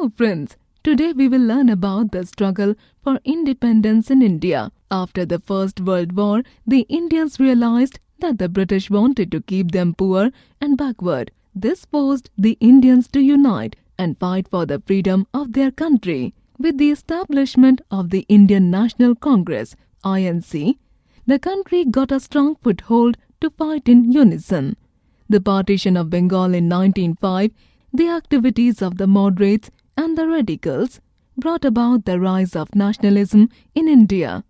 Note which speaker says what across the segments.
Speaker 1: Hello friends, today we will learn about the struggle for independence in India. After the First World War, the Indians realized that the British wanted to keep them poor and backward. This forced the Indians to unite and fight for the freedom of their country. With the establishment of the Indian National Congress (INC), the country got a strong foothold to fight in unison. The partition of Bengal in 1905, the activities of the moderates and the radicals brought about the rise of nationalism in India.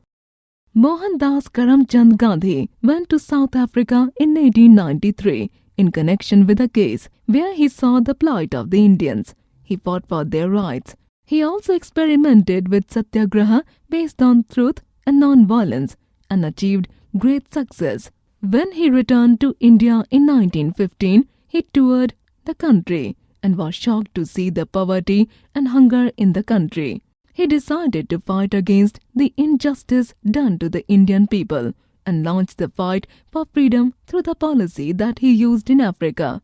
Speaker 1: Mohandas Karamchand Gandhi went to South Africa in 1893 in connection with a case where he saw the plight of the Indians. He fought for their rights. He also experimented with satyagraha based on truth and non-violence and achieved great success. When he returned to India in 1915, he toured the country and was shocked to see the poverty and hunger in the country. He decided to fight against the injustice done to the Indian people and launched the fight for freedom through the policy that he used in Africa.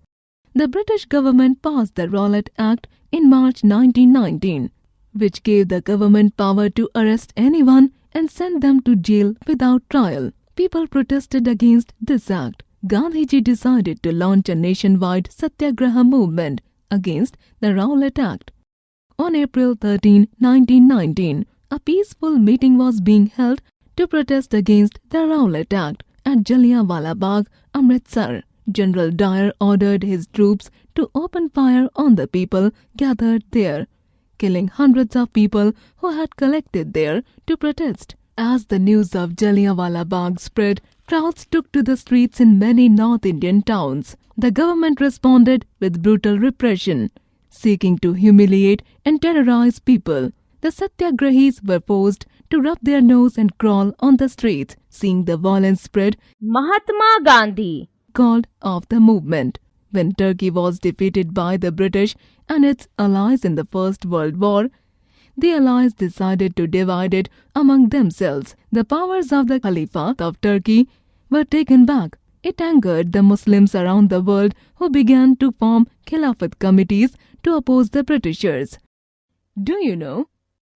Speaker 1: The British government passed the Rowlatt Act in March 1919, which gave the government power to arrest anyone and send them to jail without trial. People protested against this act. Gandhiji decided to launch a nationwide satyagraha movement against the Rowlatt Act. On April 13, 1919, a peaceful meeting was being held to protest against the Rowlatt Act at Jallianwala Bagh, Amritsar. General Dyer ordered his troops to open fire on the people gathered there, killing hundreds of people who had collected there to protest. As the news of Jallianwala Bagh spread, crowds took to the streets in many North Indian towns. The government responded with brutal repression, seeking to humiliate and terrorize people. The satyagrahis were forced to rub their nose and crawl on the streets. Seeing the violence spread,
Speaker 2: Mahatma Gandhi
Speaker 1: called off the movement. When Turkey was defeated by the British and its allies in the First World War, the allies decided to divide it among themselves. The powers of the Caliphate of Turkey were taken back. It angered the Muslims around the world, who began to form Khilafat committees to oppose the Britishers. Do you know?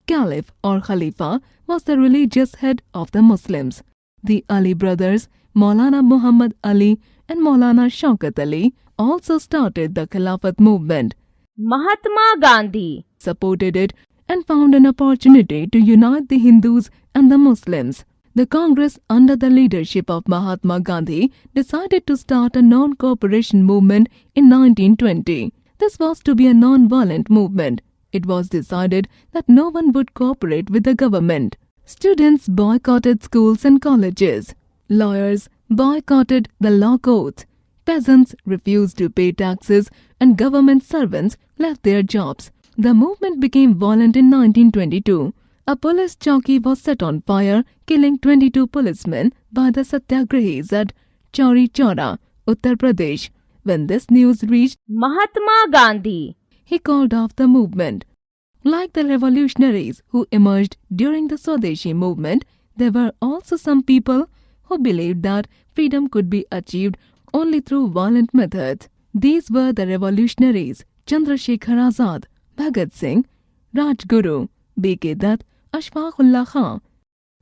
Speaker 1: Caliph or Khalifa was the religious head of the Muslims. The Ali brothers, Maulana Muhammad Ali and Maulana Shaukat Ali, also started the Khilafat movement.
Speaker 2: Mahatma Gandhi
Speaker 1: supported it and found an opportunity to unite the Hindus and the Muslims. The Congress, under the leadership of Mahatma Gandhi, decided to start a non-cooperation movement in 1920. This was to be a non-violent movement. It was decided that no one would cooperate with the government. Students boycotted schools and colleges. Lawyers boycotted the law courts. Peasants refused to pay taxes and government servants left their jobs. The movement became violent in 1922. A police chowki was set on fire, killing 22 policemen by the satyagrahis at Chauri Chaura, Uttar Pradesh. When this news reached
Speaker 2: Mahatma Gandhi,
Speaker 1: he called off the movement. Like the revolutionaries who emerged during the Swadeshi movement, there were also some people who believed that freedom could be achieved only through violent methods. These were the revolutionaries Chandrasekhar Azad, Bhagat Singh, Rajguru, B.K. Dutt, Ashfaq Ullah Khan,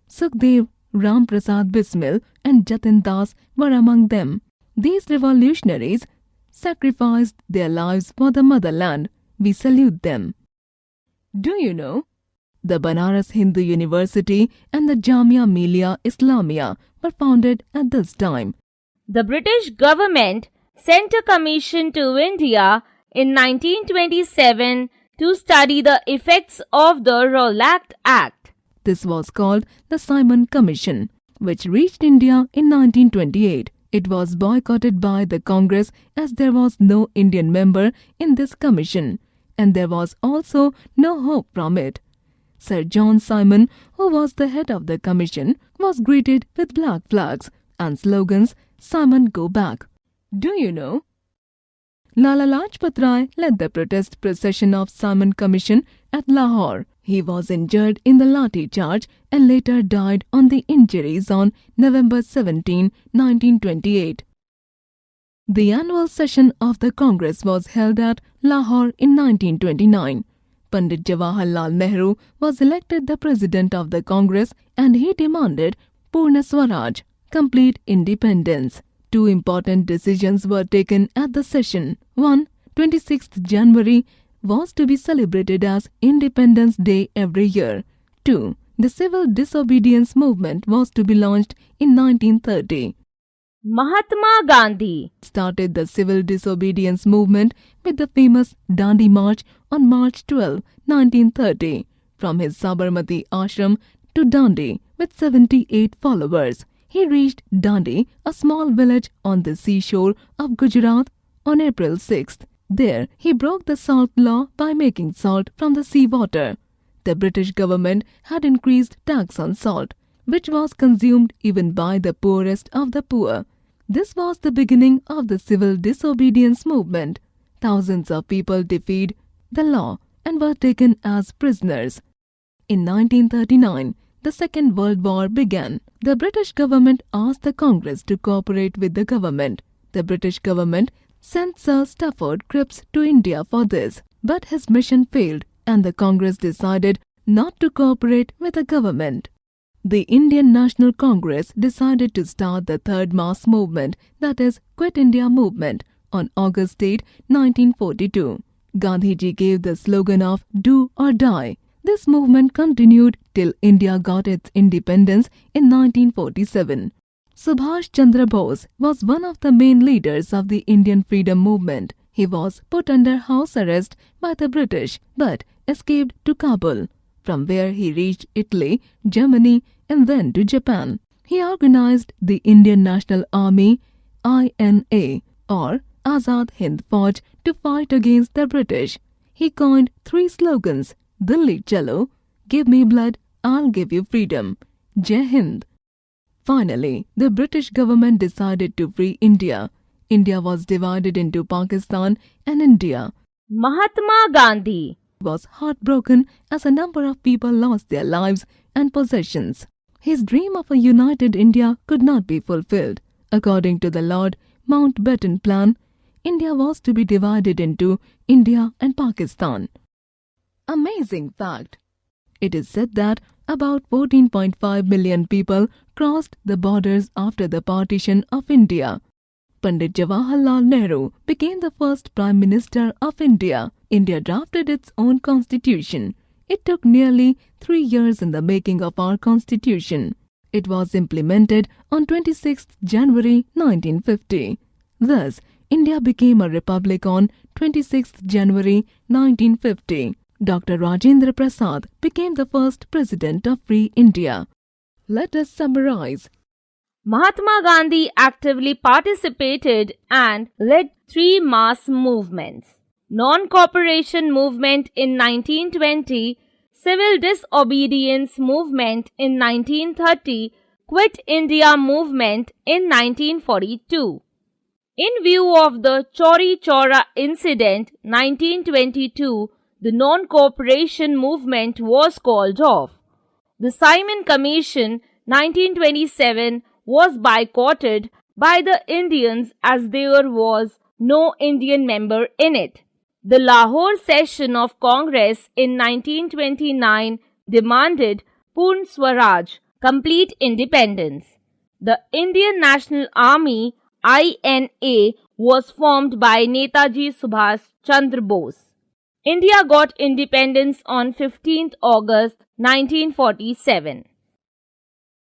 Speaker 1: Sukhdev, Ram Prasad Bismil and Jatin Das were among them. These revolutionaries sacrificed their lives for the motherland. We salute them. Do you know? The Banaras Hindu University and the Jamia Millia Islamia were founded at this time.
Speaker 2: The British government sent a commission to India in 1927 to study the effects of the Rowlatt Act.
Speaker 1: This was called the Simon Commission, which reached India in 1928. It was boycotted by the Congress as there was no Indian member in this commission, and there was also no hope from it. Sir John Simon, who was the head of the commission, was greeted with black flags and slogans, "Simon, go back." Do you know? Lala Lajpat Rai led the protest procession of Simon Commission at Lahore. He was injured in the lathi charge and later died on the injuries on November 17, 1928. The annual session of the Congress was held at Lahore in 1929. Pandit Jawaharlal Nehru was elected the president of the Congress and he demanded Purna Swaraj, complete independence. Two important decisions were taken at the session. 1. 26th January was to be celebrated as Independence Day every year. 2. The civil disobedience movement was to be launched in 1930.
Speaker 2: Mahatma Gandhi
Speaker 1: Started the civil disobedience movement with the famous Dandi March on March 12, 1930, from his Sabarmati ashram to Dandi with 78 followers. He reached Dandi, a small village on the seashore of Gujarat, on April 6th. There, he broke the salt law by making salt from the seawater. The British government had increased tax on salt, which was consumed even by the poorest of the poor. This was the beginning of the civil disobedience movement. Thousands of people defied the law and were taken as prisoners. In 1939, the Second World War began. The British government asked the Congress to cooperate with the government. The British government sent Sir Stafford Cripps to India for this, but his mission failed and the Congress decided not to cooperate with the government. The Indian National Congress decided to start the third mass movement, that is, Quit India movement, on August 8, 1942. Gandhiji gave the slogan of Do or Die. This movement continued till India got its independence in 1947. Subhash Chandra Bose was one of the main leaders of the Indian freedom movement. He was put under house arrest by the British but escaped to Kabul, from where he reached Italy, Germany and then to Japan. He organized the Indian National Army, INA, or Azad Hind Fauj, to fight against the British. He coined 3 slogans: Dilli Chalo, Give me blood, I'll give you freedom, Jai Hind. Finally, the British government decided to free India. India was divided into Pakistan and India.
Speaker 2: Mahatma Gandhi
Speaker 1: Was heartbroken as a number of people lost their lives and possessions. His dream of a united India could not be fulfilled. According to the Lord Mountbatten Plan, India was to be divided into India and Pakistan. Amazing fact! It is said that about 14.5 million people crossed the borders after the partition of India. Pandit Jawaharlal Nehru became the first Prime Minister of India. India drafted its own constitution. It took nearly 3 years in the making of our constitution. It was implemented on 26th January 1950. Thus, India became a republic on 26th January 1950. Dr. Rajendra Prasad became the first president of Free India. Let us summarize.
Speaker 2: Mahatma Gandhi actively participated and led 3 mass movements: Non-Cooperation Movement in 1920, Civil Disobedience Movement in 1930, Quit India Movement in 1942. In view of the Chauri Chaura incident 1922, the non-cooperation movement was called off. The Simon Commission 1927 was boycotted by the Indians as there was no Indian member in it. The Lahore session of Congress in 1929 demanded Purna Swaraj, complete independence. The Indian National Army INA was formed by Netaji Subhash Chandra Bose. India got independence on 15th August 1947.